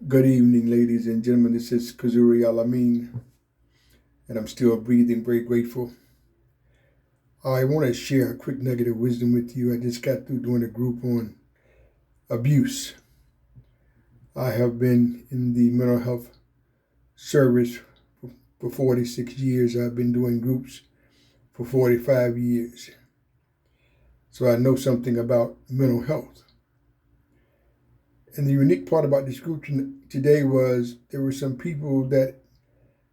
Good evening, ladies and gentlemen. This is Kazuri Alamin, and I'm still breathing, very grateful. I want to share a quick nugget of wisdom with you. I just got through doing a group on abuse. I have been in the mental health service for 46 years. I've been doing groups for 45 years. So I know something about mental health. And the unique part about this group today was there were some people that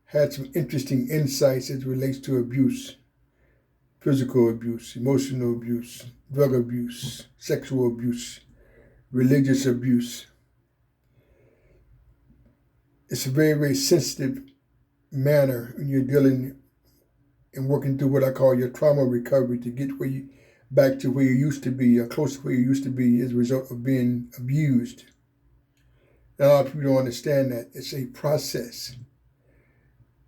had some interesting insights as it relates to abuse, physical abuse, emotional abuse, drug abuse, sexual abuse, religious abuse. It's a very, very sensitive manner when you're dealing and working through what I call your trauma recovery to get back to where you used to be, or close to where you used to be as a result of being abused. And a lot of people don't understand that. It's a process.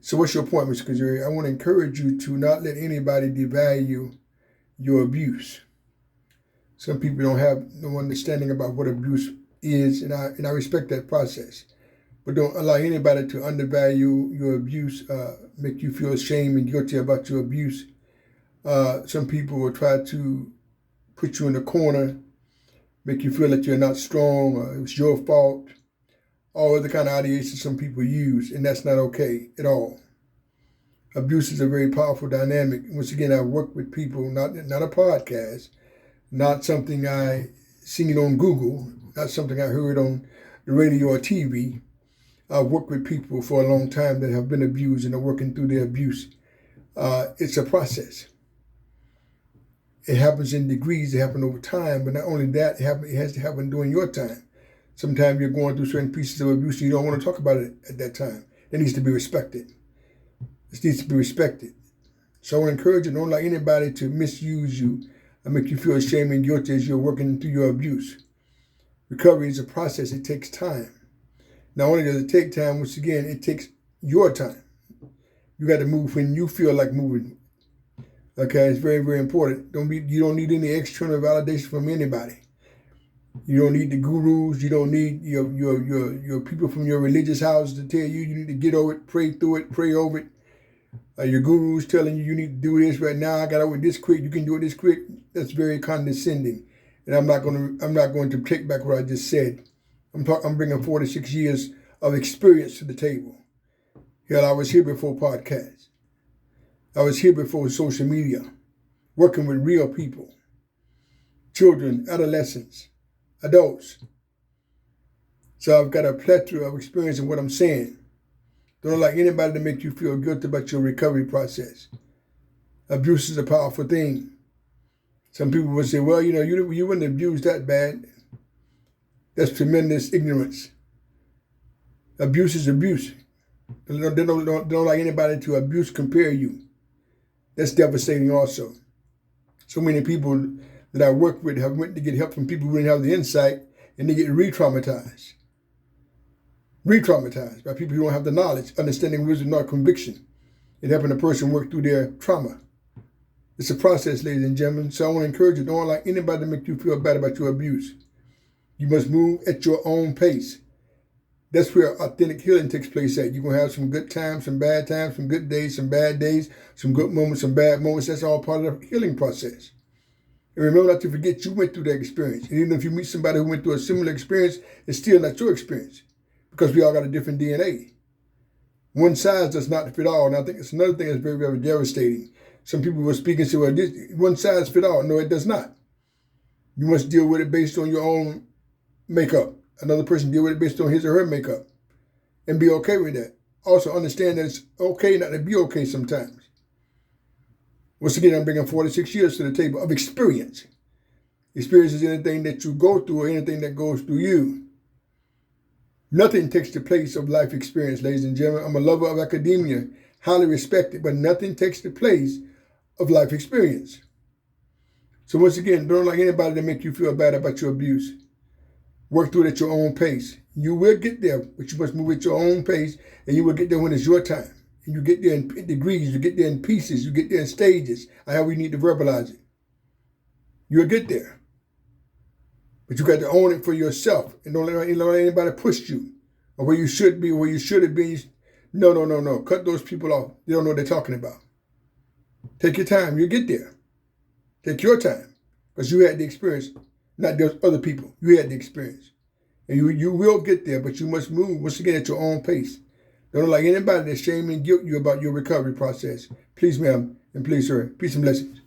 So what's your point, Mr. Kazuri? I want to encourage you to not let anybody devalue your abuse. Some people don't have no understanding about what abuse is, and I respect that process. But don't allow anybody to undervalue your abuse, make you feel ashamed and guilty about your abuse. Some people will try to put you in a corner, make you feel that you're not strong, or it was your fault. All other kind of ideations some people use, and that's not okay at all. Abuse is a very powerful dynamic. Once again, I work with people, not a podcast, not something I seen on Google, not something I heard on the radio or TV. I've worked with people for a long time that have been abused and are working through their abuse. It's a process. It happens in degrees, it happens over time, but not only that, it has to happen during your time. Sometimes you're going through certain pieces of abuse and you don't want to talk about it at that time. It needs to be respected. It needs to be respected. So I want to encourage you, don't allow anybody to misuse you and make you feel ashamed and guilty as you're working through your abuse. Recovery is a process. It takes time. Not only does it take time, once again, it takes your time. You got to move when you feel like moving. Okay, it's very, very important. You don't need any external validation from anybody. You don't need the gurus. You don't need your people from your religious house to tell you need to get over it, pray through it, pray over it. Your gurus telling you need to do this right now. I got over this quick. You can do it this quick. That's very condescending, and I'm not going to take back what I just said. I'm bringing 46 years of experience to the table. Hell, I was here before podcasts. I was here before social media, working with real people, children, adolescents, adults. So I've got a plethora of experience in what I'm saying. Don't like anybody to make you feel guilty about your recovery process. Abuse is a powerful thing. Some people will say, well, you wouldn't abuse that bad. That's tremendous ignorance. Abuse is abuse. They don't like anybody to abuse compare you. That's devastating also. So many people that I work with have went to get help from people who didn't have the insight, and they get re-traumatized. Re-traumatized by people who don't have the knowledge, understanding, wisdom, nor conviction in helping a person work through their trauma. It's a process, ladies and gentlemen. So I want to encourage you, don't like anybody to make you feel bad about your abuse. You must move at your own pace. That's where authentic healing takes place at. You're going to have some good times, some bad times, some good days, some bad days, some good moments, some bad moments. That's all part of the healing process. And remember not to forget you went through that experience. And even if you meet somebody who went through a similar experience, it's still not your experience because we all got a different DNA. One size does not fit all. And I think it's another thing that's very, very devastating. Some people will speak and say, well, one size fit all. No, it does not. You must deal with it based on your own makeup. Another person deal with it based on his or her makeup and be okay with that. Also understand that it's okay not to be okay sometimes. Once again, I'm bringing 46 years to the table of experience. Experience is anything that you go through or anything that goes through you. Nothing takes the place of life experience, ladies and gentlemen. I'm a lover of academia, highly respected, but nothing takes the place of life experience. So once again, don't like anybody to make you feel bad about your abuse. Work through it at your own pace. You will get there, but you must move at your own pace, and you will get there when it's your time. And you get there in degrees, you get there in pieces, you get there in stages, however you need to verbalize it. You'll get there. But you got to own it for yourself. And don't let anybody push you. Or where you should be, where you should have been. No. Cut those people off. They don't know what they're talking about. Take your time. You'll get there. Take your time. Because you had the experience. Not those other people. You had the experience. And you will get there, but you must move, once again, at your own pace. Don't like anybody to shame and guilt you about your recovery process. Please, ma'am, and please, sir. Peace and blessings.